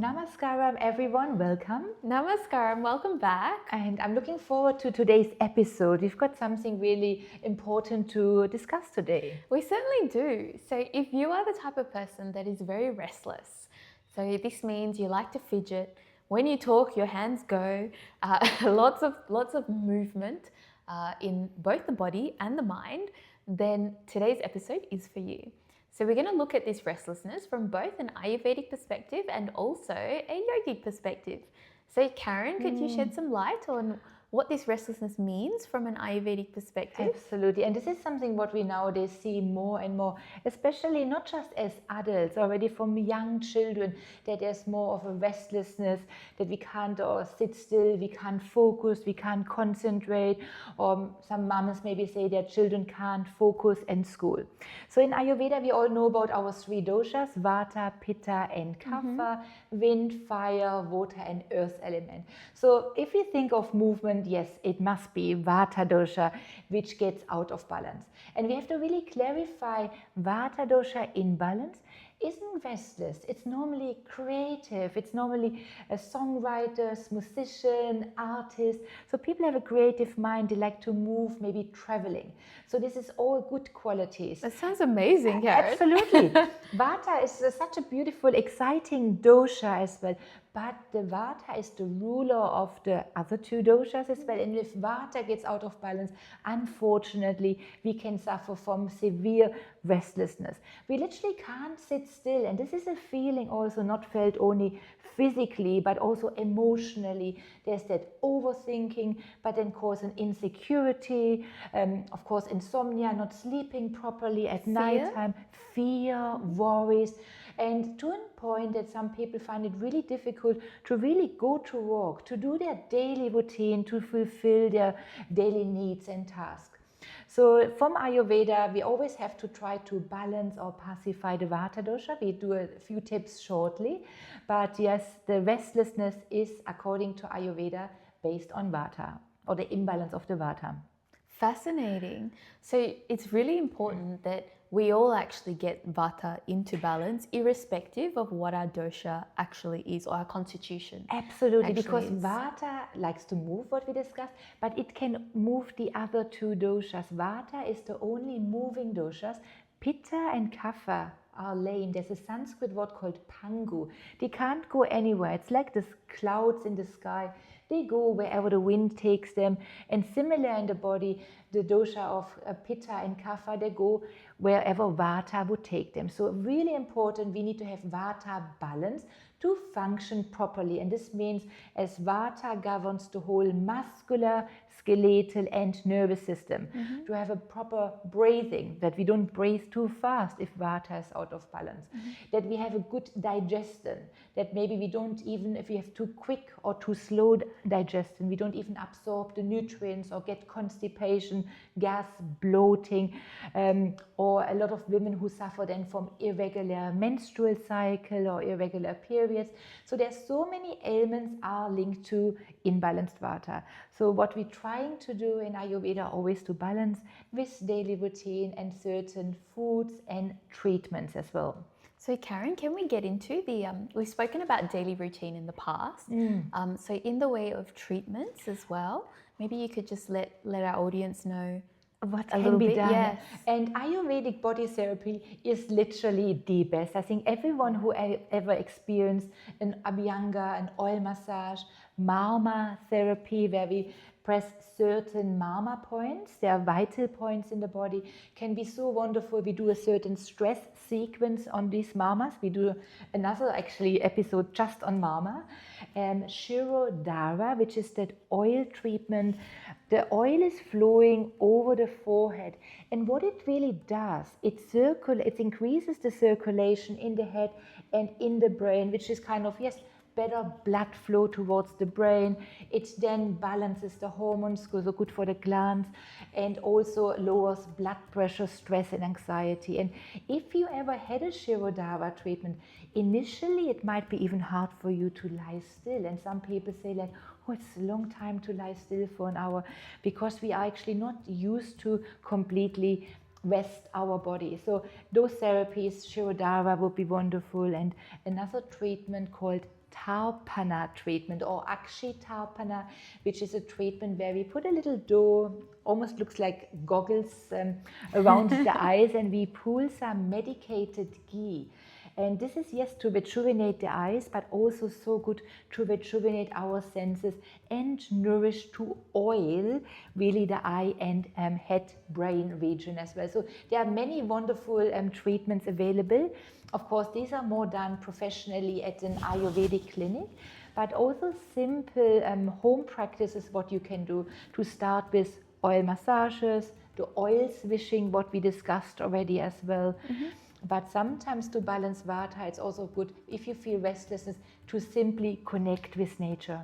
Namaskaram everyone, welcome. Namaskaram, welcome back. And I'm looking forward to today's episode. We've got something really important to discuss today. We certainly do. So if you are the type of person that is very restless, so this means you like to fidget, when you talk your hands go, lots of movement in both the body and the mind, then today's episode is for you. So we're going to look at this restlessness from both an Ayurvedic perspective and also a yogic perspective. So Karin, could you shed some light on what this restlessness means from an Ayurvedic perspective? Absolutely. And this is something what we nowadays see more and more, especially not just as adults, already from young children, that there's more of a restlessness, that we can't sit still, we can't focus, we can't concentrate, or some moms maybe say their children can't focus in school. So in Ayurveda, we all know about our three doshas, Vata, Pitta and Kapha, wind, fire, water and earth element. So if we think of movement, yes, it must be Vata dosha which gets out of balance. And we have to really clarify Vata dosha in balance isn't restless. It's normally creative. It's normally a songwriter, musician, artist. So people have a creative mind. They like to move, maybe traveling. So this is all good qualities. That sounds amazing, Karin. Absolutely. Vata is such a beautiful, exciting dosha as well. But the Vata is the ruler of the other two doshas as well. And if Vata gets out of balance, unfortunately, we can suffer from severe restlessness. We literally can't sit still. And this is a feeling also not felt only physically, but also emotionally. There's that overthinking, but then cause an insecurity, of course, insomnia, not sleeping properly at nighttime, fear, worries. And to a point that some people find it really difficult to really go to work, to do their daily routine, to fulfill their daily needs and tasks. So from Ayurveda, we always have to try to balance or pacify the Vata dosha. We do a few tips shortly. But yes, the restlessness is, according to Ayurveda, based on Vata, or the imbalance of the Vata. Fascinating. So it's really important that we all actually get Vata into balance, irrespective of what our dosha actually is, or our constitution. Absolutely, because Vata likes to move, what we discussed, but it can move the other two doshas. Vata is the only moving doshas. Pitta and Kapha are lame. There's a Sanskrit word called pangu. They can't go anywhere. It's like these clouds in the sky. They go wherever the wind takes them. And similar in the body, the dosha of Pitta and Kapha, they go wherever Vata would take them. So really important, we need to have Vata balance to function properly. And this means as Vata governs the whole muscular, skeletal and nervous system, to have a proper breathing, that we don't breathe too fast if Vata is out of balance, that we have a good digestion, that maybe we don't even, if we have too quick or too slow digestion, we don't even absorb the nutrients or get constipation, gas, bloating, or a lot of women who suffer then from irregular menstrual cycle or irregular periods. So there's so many ailments are linked to imbalanced Vata. So what we're trying to do in Ayurveda always to balance with daily routine and certain foods and treatments as well. So Karin, can we get into the, we've spoken about daily routine in the past, so in the way of treatments as well, maybe you could just let our audience know what a can be bit, done. yes. And Ayurvedic body therapy is literally the best. I think everyone who ever experienced an abhyanga, an oil massage, marma therapy, where we press certain marma points, there are vital points in the body, can be so wonderful. We do a certain stress sequence on these marmas. We do another actually episode just on marma. Shirodhara, which is that oil treatment. The oil is flowing over the forehead, and what it really does, it increases the circulation in the head and in the brain, which is kind of, yes, better blood flow towards the brain. It then balances the hormones, so good for the glands, and also lowers blood pressure, stress and anxiety. And if you ever had a Shirodhara treatment, initially it might be even hard for you to lie still. And some people say like, oh, it's a long time to lie still for an hour, because we are actually not used to completely rest our body. So those therapies, Shirodhara would be wonderful, and another treatment called Tarpana treatment or Akshi Tarpana, which is a treatment where we put a little dough, almost looks like goggles around the eyes, and we pull some medicated ghee. And this is, yes, to rejuvenate the eyes, but also so good to rejuvenate our senses and nourish, to oil really the eye and head brain region as well. So there are many wonderful treatments available. Of course, these are more done professionally at an Ayurvedic clinic, but also simple home practices what you can do to start with oil massages, the oil swishing, what we discussed already as well. But sometimes to balance Vata, it's also good, if you feel restlessness, to simply connect with nature.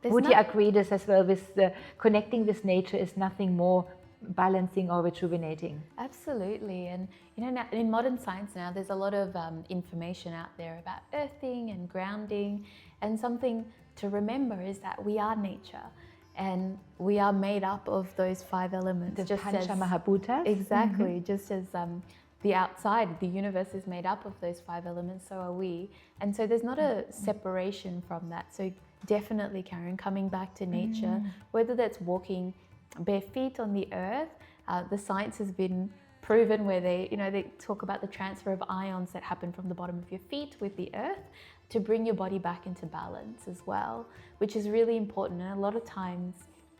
Would you agree this as well, with the connecting with nature is nothing more balancing or rejuvenating? Absolutely. And you know, now, in modern science now, there's a lot of information out there about earthing and grounding. And something to remember is that we are nature. And we are made up of those 5 elements. The Pancha Mahabhutas. Exactly. Just as the outside, the universe is made up of those 5 elements, so are we. And so there's not a separation from that. So definitely, Karen, coming back to nature, whether that's walking bare feet on the earth, the science has been proven where they talk about the transfer of ions that happen from the bottom of your feet with the earth to bring your body back into balance as well, which is really important. And a lot of times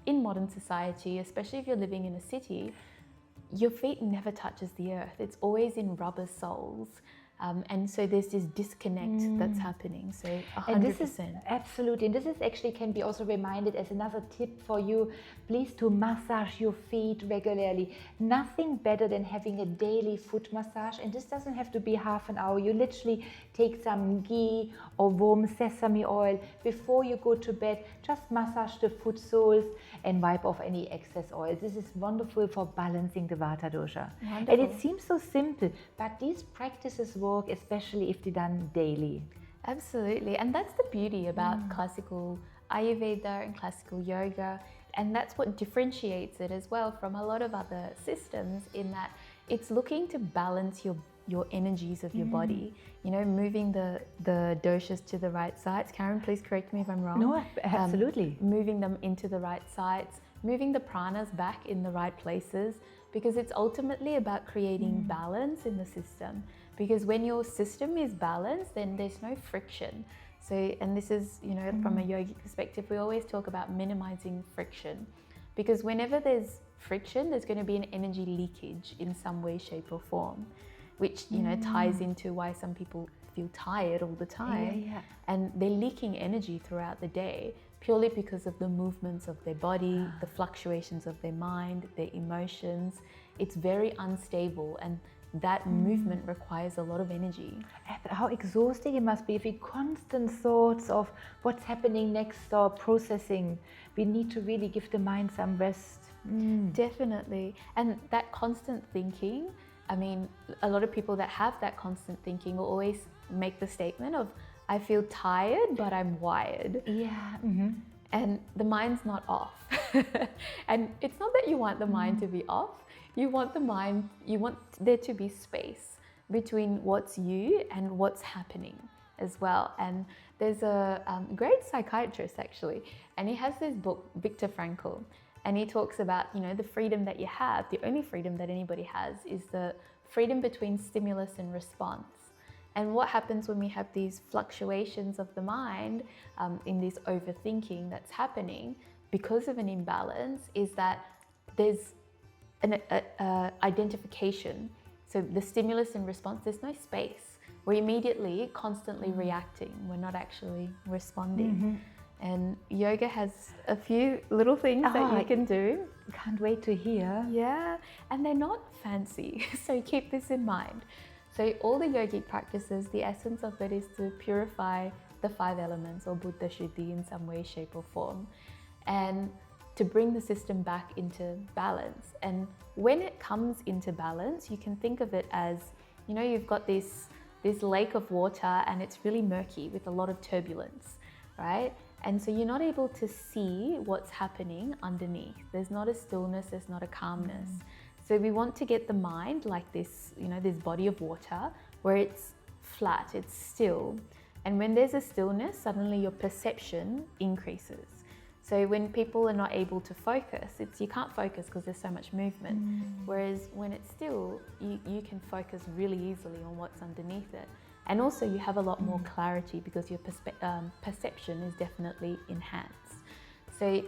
in modern society, especially if you're living in a city, your feet never touches the earth. It's always in rubber soles. And so there's this disconnect that's happening. So 100%. And this is absolutely, and this is actually can be also reminded as another tip for you, please, to massage your feet regularly. Nothing better than having a daily foot massage. And this doesn't have to be half an hour. You literally take some ghee or warm sesame oil before you go to bed. Just massage the foot soles and wipe off any excess oil. This is wonderful for balancing the Vata dosha. Wonderful. And it seems so simple, but these practices work, especially if they're done daily. Absolutely. And that's the beauty about classical Ayurveda and classical yoga. And that's what differentiates it as well from a lot of other systems, in that it's looking to balance your energies of your body, moving the doshas to the right sides. Karen, please correct me if I'm wrong. No, absolutely. Moving them into the right sides, moving the pranas back in the right places, because it's ultimately about creating balance in the system. Because when your system is balanced, then there's no friction. So, and this is, from a yogic perspective, we always talk about minimizing friction, because whenever there's friction, there's going to be an energy leakage in some way, shape or form, which, ties into why some people feel tired all the time. And they're leaking energy throughout the day purely because of the movements of their body, the fluctuations of their mind, their emotions. It's very unstable, and that movement requires a lot of energy. How exhausting it must be if we constant thoughts of what's happening next or processing. We need to really give the mind some rest. Definitely. And that constant thinking, I mean, a lot of people that have that constant thinking will always make the statement of, I feel tired, but I'm wired. And the mind's not off. And it's not that you want the mind to be off. You want there to be space between what's you and what's happening as well. And there's a great psychiatrist actually, and he has this book, Viktor Frankl, and he talks about, the freedom that you have, the only freedom that anybody has is the freedom between stimulus and response. And what happens when we have these fluctuations of the mind, in this overthinking that's happening because of an imbalance, is that there's an identification. So the stimulus and response, there's no space. We're immediately constantly reacting. We're not actually responding. And yoga has a few little things that you can do. Can't wait to hear. Yeah, and they're not fancy. So keep this in mind. So all the yogic practices, the essence of it is to purify the 5 elements, or Buddha Shuddhi in some way, shape or form, and to bring the system back into balance. And when it comes into balance, you can think of it as, you've got this lake of water and it's really murky with a lot of turbulence, right? And so you're not able to see what's happening underneath. There's not a stillness, there's not a calmness. So we want to get the mind like this, this body of water where it's flat, it's still, And when there's a stillness, suddenly your perception increases. So when people are not able to focus, you can't focus because there's so much movement. Whereas when it's still, you can focus really easily on what's underneath it. And also you have a lot more clarity because your perception is definitely enhanced. So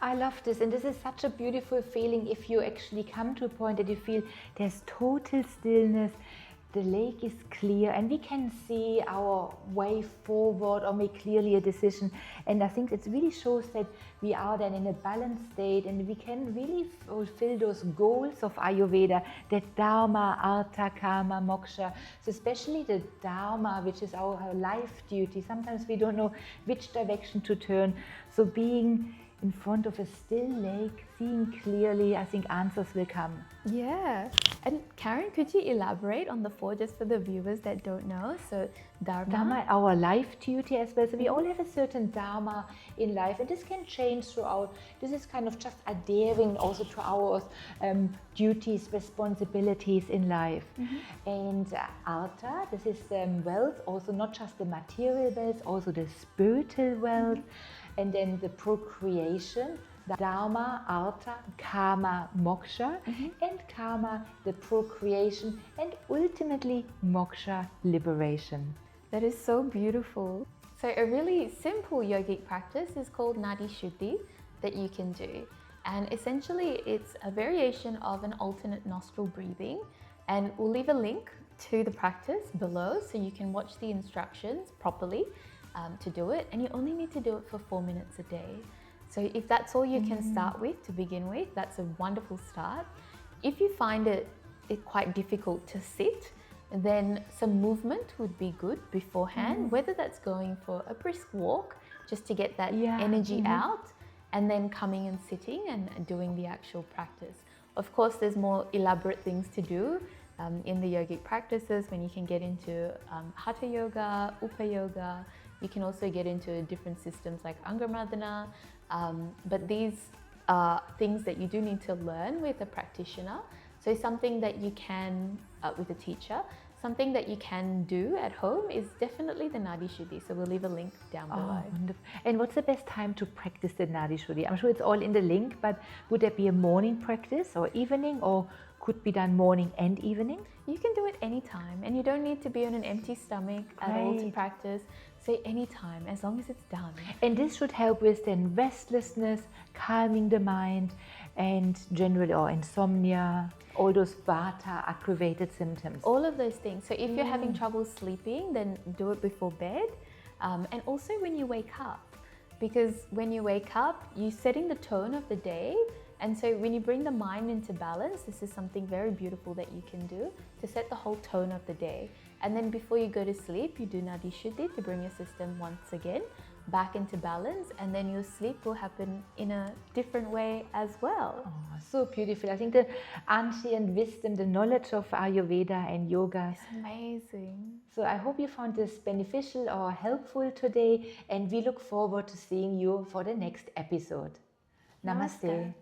I love this, and this is such a beautiful feeling if you actually come to a point that you feel there's total stillness, the lake is clear, and we can see our way forward or make clearly a decision. And I think it really shows that we are then in a balanced state, and we can really fulfill those goals of Ayurveda, that Dharma, Artha, Kama, Moksha. So especially the Dharma, which is our life duty. Sometimes we don't know which direction to turn. So being in front of a still lake, seeing clearly, I think answers will come. yeah. And Karen, could you elaborate on the 4 just for the viewers that don't know? So Dharma. Dharma, our life duty as well. So we all have a certain Dharma in life, and this can change throughout. This is kind of just adhering also to our duties, responsibilities in life. And Artha, this is wealth, also not just the material wealth, also the spiritual wealth. And then the procreation, Dharma, Artha, Kama, Moksha, and Kama, the procreation, and ultimately Moksha, liberation. That is so beautiful. So a really simple yogic practice is called Nadi Shuddhi that you can do. And essentially it's a variation of an alternate nostril breathing. And we'll leave a link to the practice below so you can watch the instructions properly to do it. And you only need to do it for 4 minutes a day. So if that's all you can start with to begin with, that's a wonderful start. If you find it quite difficult to sit, then some movement would be good beforehand, whether that's going for a brisk walk just to get that energy out, and then coming and sitting and doing the actual practice. Of course, there's more elaborate things to do in the yogic practices when you can get into Hatha Yoga, Upa Yoga. You can also get into different systems like Angramadana, but these are things that you do need to learn with a practitioner. So something that you can, with a teacher, something that you can do at home is definitely the Nadi Shuddhi. So we'll leave a link down below. Wonderful. And what's the best time to practice the Nadi Shuddhi? I'm sure it's all in the link, but would there be a morning practice or evening, or could be done morning and evening? You can do it anytime, and you don't need to be on an empty stomach at all to practice. So anytime, as long as it's done. And this should help with then restlessness, calming the mind, and generally, or insomnia, all those Vata aggravated symptoms. All of those things. So if you're having trouble sleeping, then do it before bed. And also when you wake up, because when you wake up, you're setting the tone of the day. And so when you bring the mind into balance, this is something very beautiful that you can do to set the whole tone of the day. And then before you go to sleep, you do Nadi Shuddhi to bring your system once again back into balance, and then your sleep will happen in a different way as well. Oh, so beautiful. I think the ancient wisdom, the knowledge of Ayurveda and Yoga. It's amazing. So I hope you found this beneficial or helpful today, and we look forward to seeing you for the next episode. Namaste.